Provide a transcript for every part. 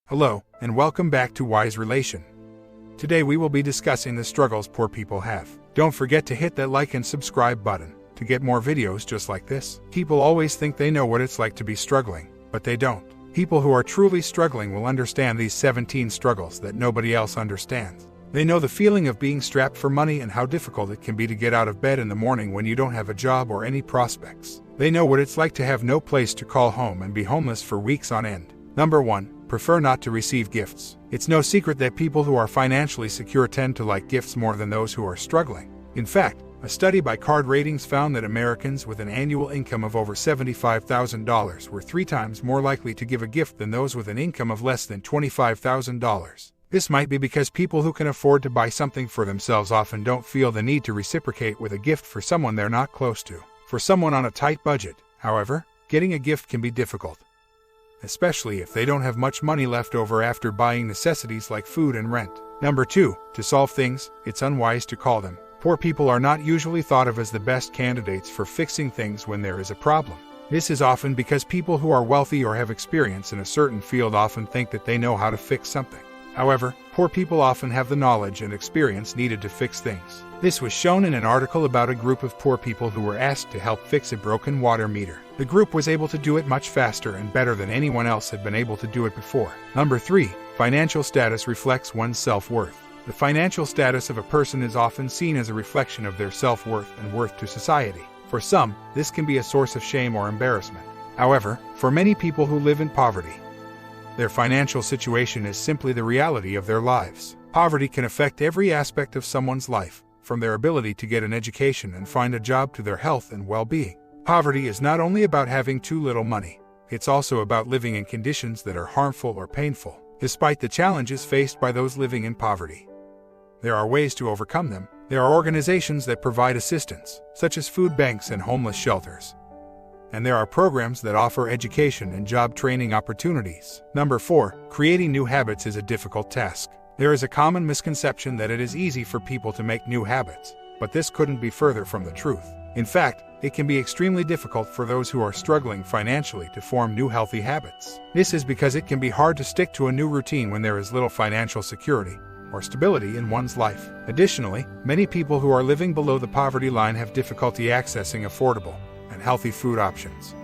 Hello, and welcome back to Wise Relation. Today we will be discussing the struggles poor people have. Don't forget to hit that like and subscribe button to get more videos just like this. People always think they know what it's like to be struggling, but they don't. People who are truly struggling will understand these 17 struggles that nobody else understands. They know the feeling of being strapped for money and how difficult it can be to get out of bed in the morning when you don't have a job or any prospects. They know what it's like to have no place to call home and be homeless for weeks on end. Number 1. Prefer not to receive gifts. It's no secret that people who are financially secure tend to like gifts more than those who are struggling. In fact, a study by Card Ratings found that Americans with an annual income of over $75,000 were 3 times more likely to give a gift than those with an income of less than $25,000. This might be because people who can afford to buy something for themselves often don't feel the need to reciprocate with a gift for someone they're not close to. For someone on a tight budget, however, getting a gift can be difficult, especially if they don't have much money left over after buying necessities like food and rent. Number 2. To solve things, it's unwise to call them. Poor people are not usually thought of as the best candidates for fixing things when there is a problem. This is often because people who are wealthy or have experience in a certain field often think that they know how to fix something. However, poor people often have the knowledge and experience needed to fix things. This was shown in an article about a group of poor people who were asked to help fix a broken water meter. The group was able to do it much faster and better than anyone else had been able to do it before. Number 3. Financial status reflects one's self-worth. The financial status of a person is often seen as a reflection of their self-worth and worth to society. For some, this can be a source of shame or embarrassment. However, for many people who live in poverty, their financial situation is simply the reality of their lives. Poverty can affect every aspect of someone's life, from their ability to get an education and find a job to their health and well-being. Poverty is not only about having too little money, it's also about living in conditions that are harmful or painful. Despite the challenges faced by those living in poverty, there are ways to overcome them. There are organizations that provide assistance, such as food banks and homeless shelters. And there are programs that offer education and job training opportunities. Number 4. Creating new habits is a difficult task. There is a common misconception that it is easy for people to make new habits, but this couldn't be further from the truth. In fact, it can be extremely difficult for those who are struggling financially to form new healthy habits. This is because it can be hard to stick to a new routine when there is little financial security or stability in one's life. Additionally, many people who are living below the poverty line have difficulty accessing affordable and healthy food options,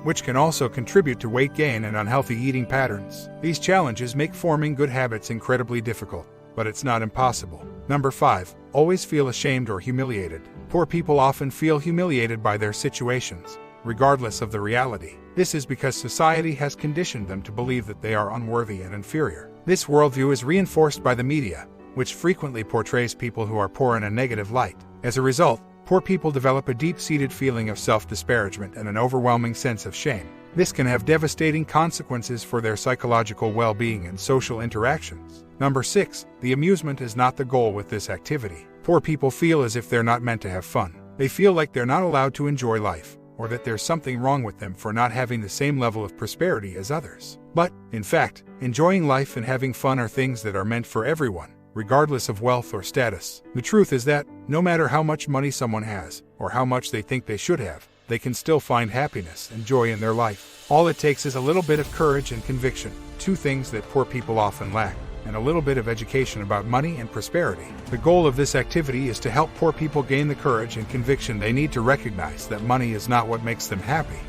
which can also contribute to weight gain and unhealthy eating patterns. These challenges make forming good habits incredibly difficult, but it's not impossible. Number 5. Always feel ashamed or humiliated. Poor people often feel humiliated by their situations, regardless of the reality. This is because society has conditioned them to believe that they are unworthy and inferior. This worldview is reinforced by the media, which frequently portrays people who are poor in a negative light. As a result, poor people develop a deep-seated feeling of self-disparagement and an overwhelming sense of shame. This can have devastating consequences for their psychological well-being and social interactions. Number 6. The amusement is not the goal with this activity. Poor people feel as if they're not meant to have fun. They feel like they're not allowed to enjoy life, or that there's something wrong with them for not having the same level of prosperity as others. But, in fact, enjoying life and having fun are things that are meant for everyone, regardless of wealth or status. The truth is that, no matter how much money someone has, or how much they think they should have, they can still find happiness and joy in their life. All it takes is a little bit of courage and conviction, 2 things that poor people often lack, and a little bit of education about money and prosperity. The goal of this activity is to help poor people gain the courage and conviction they need to recognize that money is not what makes them happy,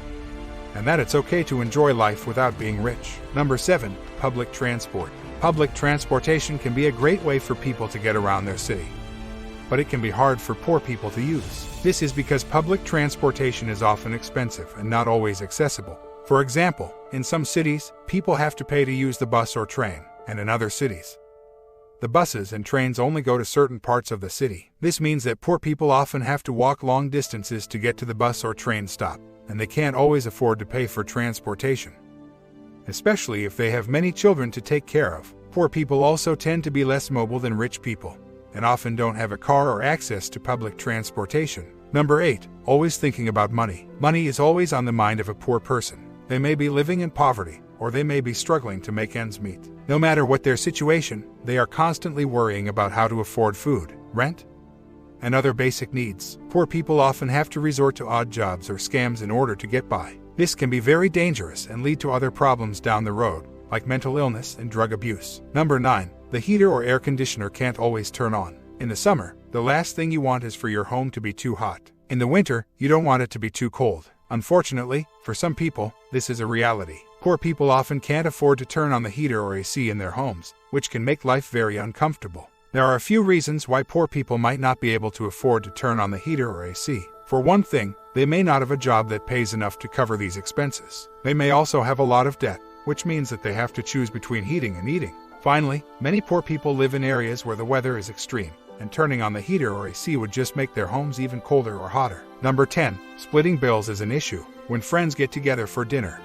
and that it's okay to enjoy life without being rich. Number 7. Public transport. Public transportation can be a great way for people to get around their city, but it can be hard for poor people to use. This is because public transportation is often expensive and not always accessible. For example, in some cities, people have to pay to use the bus or train, and in other cities, the buses and trains only go to certain parts of the city. This means that poor people often have to walk long distances to get to the bus or train stop, and they can't always afford to pay for transportation, especially if they have many children to take care of. Poor people also tend to be less mobile than rich people, and often don't have a car or access to public transportation. Number 8. Always thinking about money. Money is always on the mind of a poor person. They may be living in poverty, or they may be struggling to make ends meet. No matter what their situation, they are constantly worrying about how to afford food, rent, and other basic needs. Poor people often have to resort to odd jobs or scams in order to get by. This can be very dangerous and lead to other problems down the road, like mental illness and drug abuse. Number 9. The heater or air conditioner can't always turn on. In the summer, the last thing you want is for your home to be too hot. In the winter, you don't want it to be too cold. Unfortunately, for some people, this is a reality. Poor people often can't afford to turn on the heater or AC in their homes, which can make life very uncomfortable. There are a few reasons why poor people might not be able to afford to turn on the heater or AC. For one thing, they may not have a job that pays enough to cover these expenses. They may also have a lot of debt, which means that they have to choose between heating and eating. Finally, many poor people live in areas where the weather is extreme, and turning on the heater or AC would just make their homes even colder or hotter. Number 10. Splitting bills is an issue. When friends get together for dinner,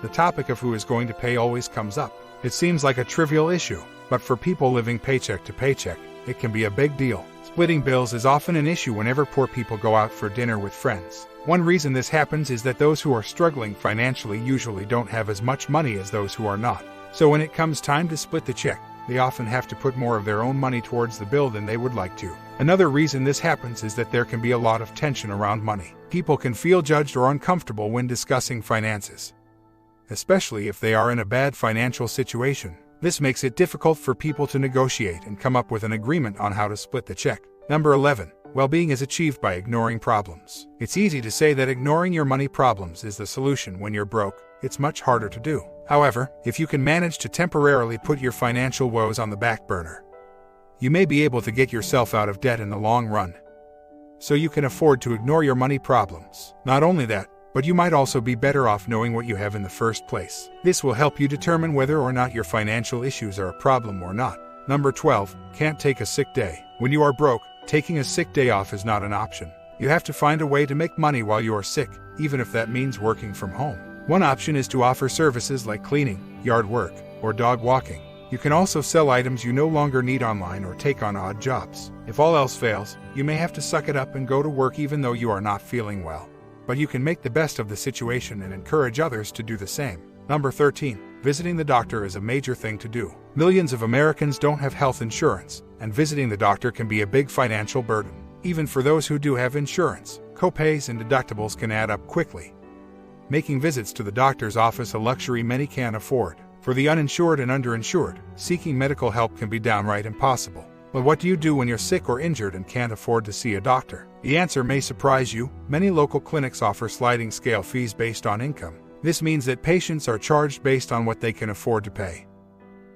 the topic of who is going to pay always comes up. It seems like a trivial issue, but for people living paycheck to paycheck, it can be a big deal. Splitting bills is often an issue whenever poor people go out for dinner with friends. One reason this happens is that those who are struggling financially usually don't have as much money as those who are not. So when it comes time to split the check, they often have to put more of their own money towards the bill than they would like to. Another reason this happens is that there can be a lot of tension around money. People can feel judged or uncomfortable when discussing finances, especially if they are in a bad financial situation. This makes it difficult for people to negotiate and come up with an agreement on how to split the check. Number 11. Well-being is achieved by ignoring problems. It's easy to say that ignoring your money problems is the solution when you're broke. It's much harder to do. However, if you can manage to temporarily put your financial woes on the back burner, you may be able to get yourself out of debt in the long run, so you can afford to ignore your money problems. Not only that, but you might also be better off knowing what you have in the first place. This will help you determine whether or not your financial issues are a problem or not. Number 12. Can't take a sick day. When you are broke, taking a sick day off is not an option. You have to find a way to make money while you are sick, even if that means working from home. One option is to offer services like cleaning, yard work, or dog walking. You can also sell items you no longer need online or take on odd jobs. If all else fails, you may have to suck it up and go to work even though you are not feeling well. But you can make the best of the situation and encourage others to do the same. Number 13. Visiting the doctor is a major thing to do. Millions of Americans don't have health insurance, and visiting the doctor can be a big financial burden. Even for those who do have insurance, co-pays and deductibles can add up quickly, making visits to the doctor's office a luxury many can't afford. For the uninsured and underinsured, seeking medical help can be downright impossible. But what do you do when you're sick or injured and can't afford to see a doctor? The answer may surprise you. Many local clinics offer sliding scale fees based on income. This means that patients are charged based on what they can afford to pay,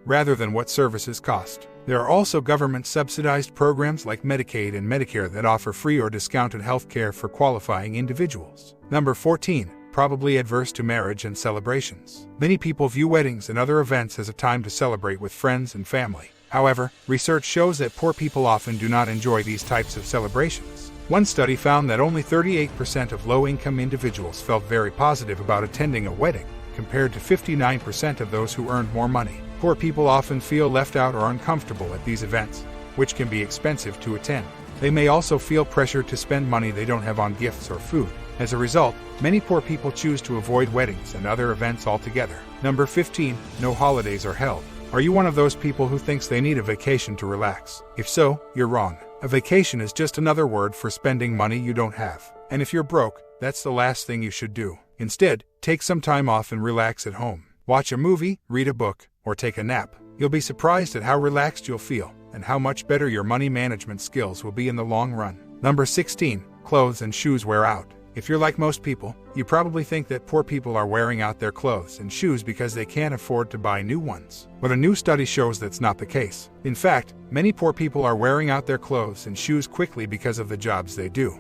rather than what services cost. There are also government-subsidized programs like Medicaid and Medicare that offer free or discounted health care for qualifying individuals. Number 14. Probably adverse to marriage and celebrations. Many people view weddings and other events as a time to celebrate with friends and family. However, research shows that poor people often do not enjoy these types of celebrations. One study found that only 38% of low-income individuals felt very positive about attending a wedding, compared to 59% of those who earned more money. Poor people often feel left out or uncomfortable at these events, which can be expensive to attend. They may also feel pressured to spend money they don't have on gifts or food. As a result, many poor people choose to avoid weddings and other events altogether. Number 15. No holidays are held. Are you one of those people who thinks they need a vacation to relax? If so, you're wrong. A vacation is just another word for spending money you don't have. And if you're broke, that's the last thing you should do. Instead, take some time off and relax at home. Watch a movie, read a book, or take a nap. You'll be surprised at how relaxed you'll feel, and how much better your money management skills will be in the long run. Number 16. Clothes and shoes wear out. If you're like most people, you probably think that poor people are wearing out their clothes and shoes because they can't afford to buy new ones. But a new study shows that's not the case. In fact, many poor people are wearing out their clothes and shoes quickly because of the jobs they do,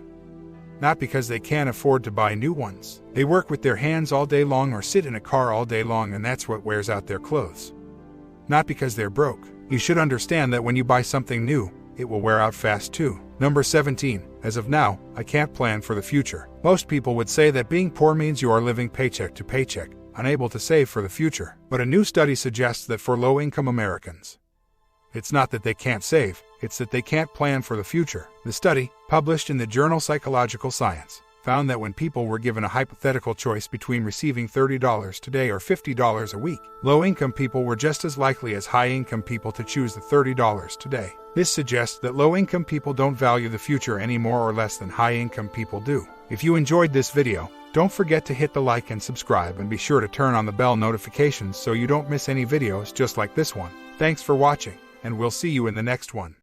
not because they can't afford to buy new ones. They work with their hands all day long or sit in a car all day long, and that's what wears out their clothes, not because they're broke. You should understand that when you buy something new, it will wear out fast too. Number 17. As of now, I can't plan for the future. Most people would say that being poor means you are living paycheck to paycheck, unable to save for the future. But a new study suggests that for low-income Americans, it's not that they can't save, it's that they can't plan for the future. The study, published in the journal Psychological Science, found that when people were given a hypothetical choice between receiving $30 today or $50 a week, low-income people were just as likely as high-income people to choose the $30 today. This suggests that low-income people don't value the future any more or less than high-income people do. If you enjoyed this video, don't forget to hit the like and subscribe, and be sure to turn on the bell notifications so you don't miss any videos just like this one. Thanks for watching, and we'll see you in the next one.